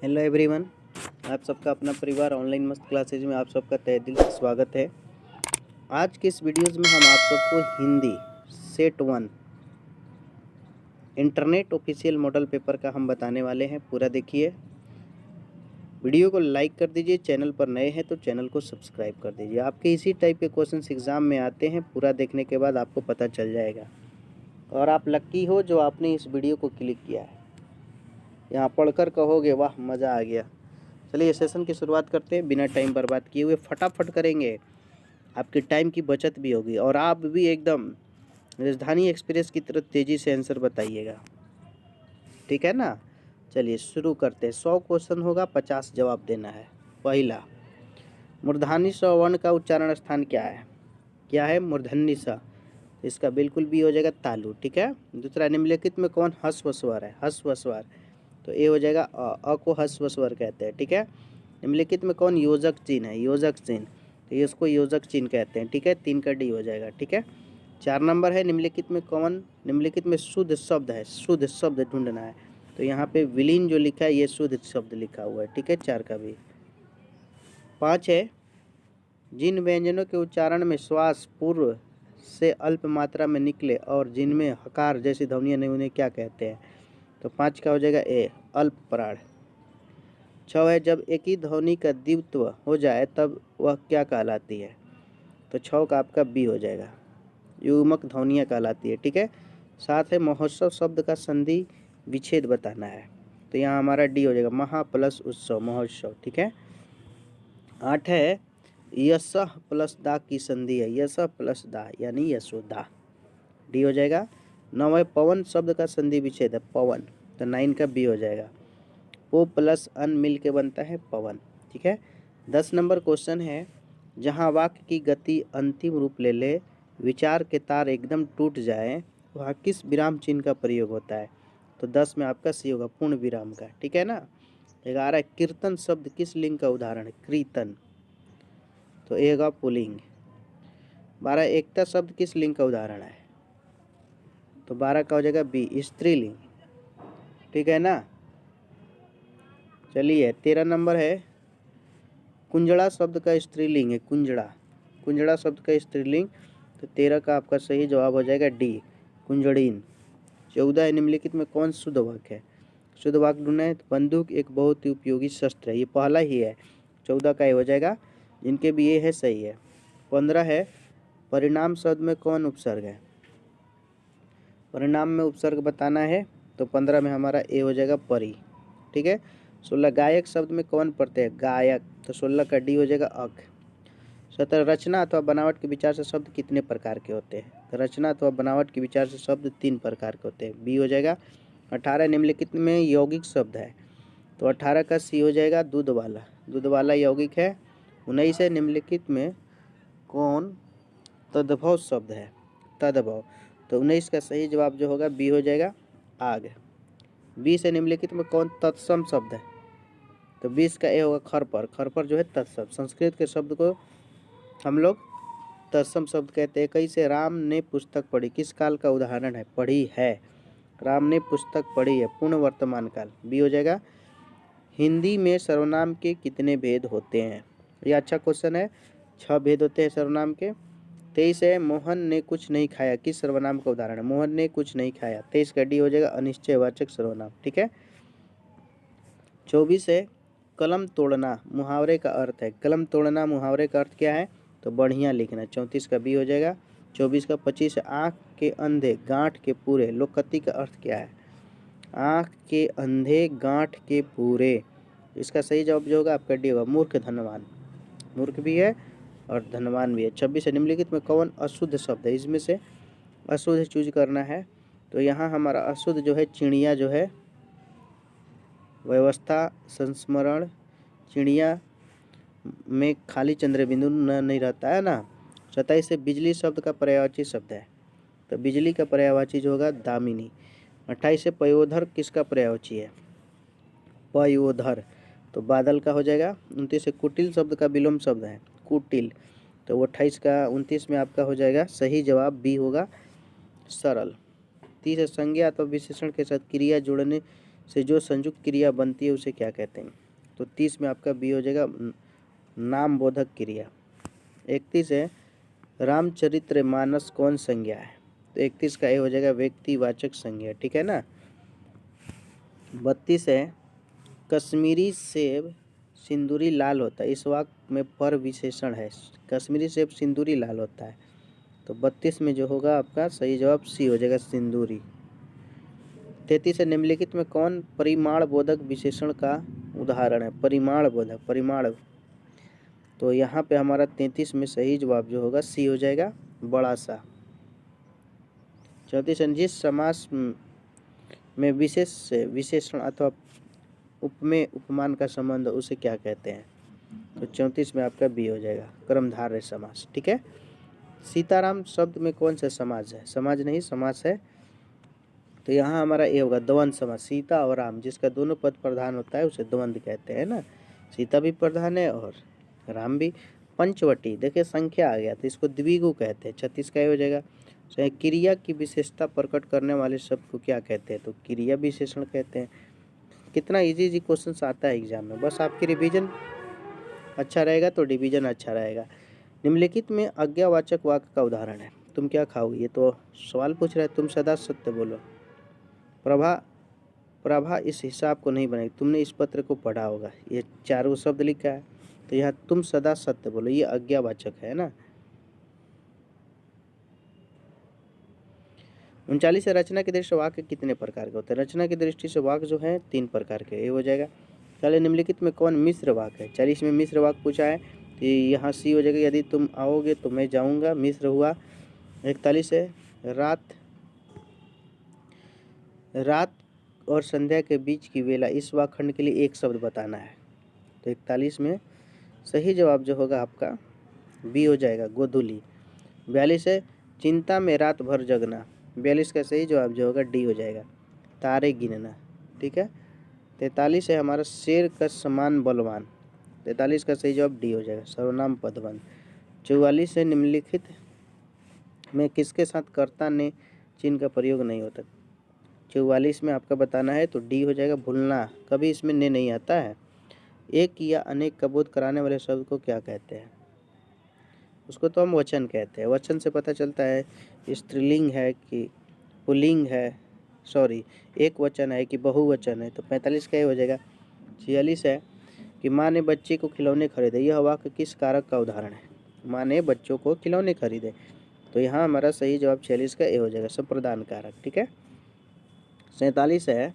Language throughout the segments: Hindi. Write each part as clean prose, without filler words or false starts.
हेलो एवरीवन, आप सबका अपना परिवार ऑनलाइन मस्त क्लासेज में आप सबका तहे दिल से स्वागत है। आज के इस वीडियोज़ में हम आप सबको Hindi set 1 internet official model paper का हम बताने वाले हैं। पूरा देखिए, वीडियो को लाइक कर दीजिए, चैनल पर नए हैं तो चैनल को सब्सक्राइब कर दीजिए। आपके इसी टाइप के क्वेश्चंस एग्ज़ाम में आते हैं, पूरा देखने के बाद आपको पता चल जाएगा। और आप लक्की हो जो आपने इस वीडियो को क्लिक किया है। यहाँ पढ़कर कहोगे वाह मज़ा आ गया। चलिए सेशन की शुरुआत करते हैं, बिना टाइम बर्बाद किए हुए फटाफट करेंगे। आपके टाइम की बचत भी होगी और आप भी एकदम राजधानी एक्सप्रेस की तरह तेज़ी से आंसर बताइएगा, ठीक है ना। चलिए शुरू करते हैं। 100 क्वेश्चन होगा, 50 जवाब देना है। पहला, मूर्धन्य स वर्ण का उच्चारण स्थान क्या है? क्या है? मूर्धन्य स। इसका बिल्कुल भी हो जाएगा तालु, ठीक है। दूसरा, निम्नलिखित में कौन ह्रस्व स्वर है? ह्रस्व स्वर, तो ये हो जाएगा अ को ह्रस्व स्वर कहते हैं, ठीक है। निम्नलिखित में कौन योजक चिन्ह है? योजक चिन्ह, तो ये इसको योजक चिन्ह कहते हैं, ठीक है। 3 का डी हो जाएगा, ठीक है। 4 नंबर है, निम्नलिखित में कौन, निम्नलिखित में शुद्ध शब्द है? शुद्ध शब्द ढूंढना है, तो यहाँ पे विलीन जो लिखा है ये शुद्ध शब्द लिखा हुआ है, ठीक है। 4 का भी। 5 है, जिन व्यंजनों के उच्चारण में श्वास पूर्व से अल्प मात्रा में निकले और जिनमें हकार जैसी ध्वनियाँ नहीं, उन्हें क्या कहते हैं? तो 5 का हो जाएगा ए, अल्प प्राण। 6 है, जब एक ही ध्वनि का द्वित्व हो जाए तब वह क्या कहलाती है? तो 6 का आपका बी हो जाएगा, युग्मक ध्वनियाँ कहलाती है, ठीक है। 7 है, महोत्सव शब्द का संधि विच्छेद बताना है, तो यहाँ हमारा डी हो जाएगा, महा प्लस उत्सव, महोत्सव, ठीक है। 8 है, यशः प्लस दा की संधि है, यशः प्लस दा यानी यशोदा, डी हो जाएगा। 9 है, पवन शब्द का संधि विच्छेद है, पवन, तो 9 का बी हो जाएगा। पो प्लस अन मिल के बनता है पवन, ठीक है। 10 नंबर क्वेश्चन है, जहाँ वाक्य की गति अंतिम रूप ले ले, विचार के तार एकदम टूट जाए, वहाँ किस विराम चिन्ह का प्रयोग होता है? तो 10 में आपका सी होगा, पूर्ण विराम का, ठीक है ना। 11, कीर्तन शब्द किस लिंग का उदाहरण है? कीर्तन, तो ए होगा पुल्लिंग। 12, एकता शब्द किस लिंग का उदाहरण है? तो 12 का हो जाएगा बी, स्त्रीलिंग, ठीक है ना। चलिए 13 नंबर है, कुंजड़ा शब्द का स्त्रीलिंग है, कुंजड़ा, कुंजड़ा शब्द का स्त्रीलिंग, तो 13 का आपका सही जवाब हो जाएगा डी, कुंजड़ीन। 14 है, निम्नलिखित में कौन शुद्ध वाक्य है? शुद्ध वाक्य ढूंढना है, तो बंदूक एक बहुत ही उपयोगी शस्त्र है, ये पहला ही है, 14 का ही हो जाएगा, जिनके भी ये है सही है। 15 है, परिणाम शब्द में कौन उपसर्ग है? परिणाम में उपसर्ग बताना है, तो 15 में हमारा ए हो जाएगा परी, ठीक है। 16, गायक शब्द में कौन पढ़ते हैं? गायक, तो 16 का डी हो जाएगा अक। 17, रचना अथवा बनावट के विचार से शब्द कितने प्रकार के होते हैं? तो रचना अथवा बनावट के विचार से शब्द 3 प्रकार के होते हैं, बी हो जाएगा। 18, निम्नलिखित में यौगिक शब्द है, तो 18 का सी हो जाएगा, दूध वाला, दूध वाला यौगिक है। 19 है, निम्नलिखित में कौन तद्भव शब्द है? तद्भव, तो 19 का सही जवाब जो होगा बी हो जाएगा, आग। 20 है, निम्नलिखित में कौन तत्सम शब्द है? तो 20 का ए होगा, खरपर, खरपर जो है तत्सम, संस्कृत के शब्द को हम लोग तत्सम शब्द कहते हैं। कई से, राम ने पुस्तक पढ़ी किस काल का उदाहरण है? पढ़ी है, राम ने पुस्तक पढ़ी है, पूर्ण वर्तमान काल, बी हो जाएगा। हिंदी में सर्वनाम के कितने भेद होते हैं? ये अच्छा क्वेश्चन है, 6 भेद होते हैं सर्वनाम के। 23 है, मोहन ने कुछ नहीं खाया किस सर्वनाम का उदाहरण है? मोहन ने कुछ नहीं खाया, 23 का डी हो जाएगा, अनिश्चयवाचक सर्वनाम, ठीक है। 24 है, कलम तोड़ना मुहावरे का अर्थ है, कलम तोड़ना मुहावरे का अर्थ क्या है? तो बढ़िया लिखना, 34 का बी हो जाएगा। 24 का 25 है, आँख के अंधे गांठ के पूरे, लोकति का अर्थ क्या है? आँख के अंधे गांठ के पूरे, इसका सही जवाब जो होगा आपका डी होगा, मूर्ख धनवान, मूर्ख भी है और धनवान भी है। 26 है, निम्नलिखित में कौन अशुद्ध शब्द है? इसमें से अशुद्ध चूज करना है, तो यहाँ हमारा अशुद्ध जो है चिड़िया जो है, व्यवस्था, संस्मरण, चिड़िया में खाली चंद्र बिंदु नहीं रहता है ना। 27 से, बिजली शब्द का पर्यायवाची शब्द है, तो बिजली का पर्यायवाची जो होगा दामिनी। 28 से, पयोधर किसका पर्यायवाची है? पयोधर, तो बादल का हो जाएगा। 29 से, कुटिल शब्द का विलोम शब्द है, कुटिल, तो 28 का 29 में आपका हो जाएगा सही जवाब बी होगा, सरल। 30 है, संज्ञा अथवा विशेषण के साथ क्रिया जोड़ने से जो संयुक्त क्रिया बनती है उसे क्या कहते हैं? तो 30 में आपका बी हो जाएगा नाम बोधक क्रिया। 31 है रामचरितमानस कौन संज्ञा है? तो 31 का ए हो जाएगा व्यक्तिवाचक संज्ञा, ठीक है ना। 32 है कश्मीरी सेब सिंदूरी लाल होता है, इस वाक्य में पर विशेषण है। कश्मीरी सेब सिंदूरी लाल होता है, तो 32 में जो होगा आपका सही जवाब सी हो जाएगा सिंदूरी। 33 है निम्नलिखित में कौन परिमाण बोधक विशेषण का उदाहरण है? परिमाण बोधक, परिमाण, तो यहाँ पे हमारा 33 में सही जवाब जो होगा सी हो जाएगा बड़ा सा। 34 है जिस समास में विशेष से विशेषण अथवा उपमेय उपमान का संबंध उसे क्या कहते हैं? तो 34 में आपका बी हो जाएगा कर्मधारय समास, ठीक है। सीताराम शब्द में कौन सा समाज है? समाज नहीं, समास है, तो यहाँ हमारा ए होगा द्वंद्व समास। सीता और राम जिसका दोनों पद प्रधान होता है उसे द्वंद्व कहते हैं ना, सीता भी प्रधान है और राम भी। पंचवटी, देखिए संख्या आ गया तो इसको द्विगु कहते हैं। 36 का ए हो जाएगा। क्रिया की विशेषता प्रकट करने वाले शब्द को क्या कहते हैं? तो क्रिया विशेषण कहते हैं। कितना इजी इजी क्वेश्चंस आता है एग्जाम में, बस आपकी रिवीजन अच्छा रहेगा तो डिवीजन अच्छा रहेगा। निम्नलिखित में आज्ञावाचक वाक्य का उदाहरण है। तुम क्या खाओगे? ये तो सवाल पूछ रहा है, तुम सदा सत्य बोलो। प्रभा इस हिसाब को नहीं बनाई, तुमने इस पत्र को पढ़ा होगा, ये चारों शब्द लिखा है, तो यहाँ तुम सदा सत्य बोलो, ये आज्ञावाचक है ना। 39 रचना की दृष्टि से वाक्य कितने प्रकार के होते हैं? रचना की दृष्टि से वाक्य जो है 3 प्रकार के, ये हो जाएगा। चलिए निम्नलिखित में कौन मिश्र वाक्य है? 40 में मिश्र वाक्य पूछा है, तो यहाँ सी हो जाएगा यदि तुम आओगे तो मैं जाऊँगा, मिश्र हुआ। 41 है रात और संध्या के बीच की वेला, इस वाक्यखंड के लिए एक शब्द बताना है, तो 41 में सही जवाब जो होगा आपका बी हो जाएगा गोधूली। 42 है चिंता में रात भर जगना, 42 का सही जवाब जो होगा डी हो जाएगा तारे गिनना, ठीक है। 43 है हमारा शेर का समान बलवान, 43 का सही जवाब डी हो जाएगा सर्वनाम पदबंध। 44 है निम्नलिखित में किसके साथ कर्ता ने चिन्ह का प्रयोग नहीं होता? 44 में आपका बताना है, तो डी हो जाएगा भूलना, कभी इसमें ने नहीं आता है। एक या अनेक का बोध कराने वाले शब्द को क्या कहते हैं? उसको तो हम वचन कहते हैं। वचन से पता चलता है स्त्रीलिंग है कि पुल्लिंग है, सॉरी एक वचन है कि बहुवचन है, तो 45 का ही हो जाएगा। 46 है कि माँ ने बच्चे को खिलौने खरीदे, यह वाक्य किस कारक का उदाहरण है? माँ ने बच्चों को खिलौने खरीदे, तो यहाँ हमारा सही जवाब 46 का ए हो जाएगा संप्रदान कारक, ठीक है। 47 है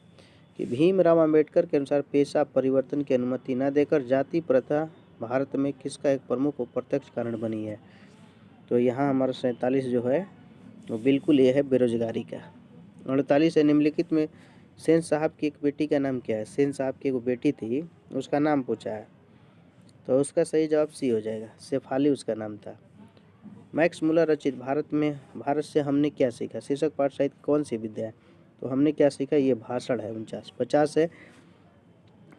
कि भीमराव अंबेडकर के अनुसार पेशा परिवर्तन की अनुमति न देकर जाति प्रथा भारत में किसका एक प्रमुख प्रत्यक्ष कारण बनी है? तो यहाँ हमारा 47 जो है वो बिल्कुल ये है बेरोजगारी का। 48 है निम्नलिखित में सेन साहब की एक बेटी का नाम क्या है? सेन साहब की एक बेटी थी, उसका नाम पूछा है, तो उसका सही जवाब सी हो जाएगा शेफाली उसका नाम था। मैक्स मुलर रचित भारत से हमने क्या सीखा शीर्षक पाठ साहित्य कौन सी विद्या है? तो हमने क्या सीखा, ये भाषण है 49। 50 है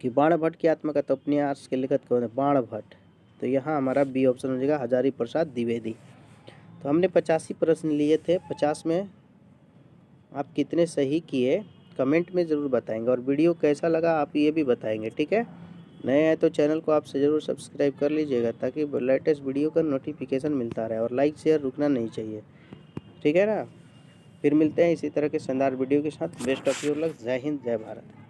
कि बाणभट्ट की आत्मकथा उपन्यास के लेखक कौन है? बाणभट्ट, तो यहाँ हमारा बी ऑप्शन हो जाएगा हजारी प्रसाद द्विवेदी। तो हमने 85 प्रश्न लिए थे, 50 में आप कितने सही किए कमेंट में ज़रूर बताएंगे, और वीडियो कैसा लगा आप ये भी बताएंगे, ठीक है। नए हैं तो चैनल को आप ज़रूर सब्सक्राइब कर लीजिएगा ताकि लेटेस्ट वीडियो का नोटिफिकेशन मिलता रहे, और लाइक शेयर रुकना नहीं चाहिए, ठीक है ना। फिर मिलते हैं इसी तरह के शानदार वीडियो के साथ। Best of your luck. जय हिंद, जय भारत।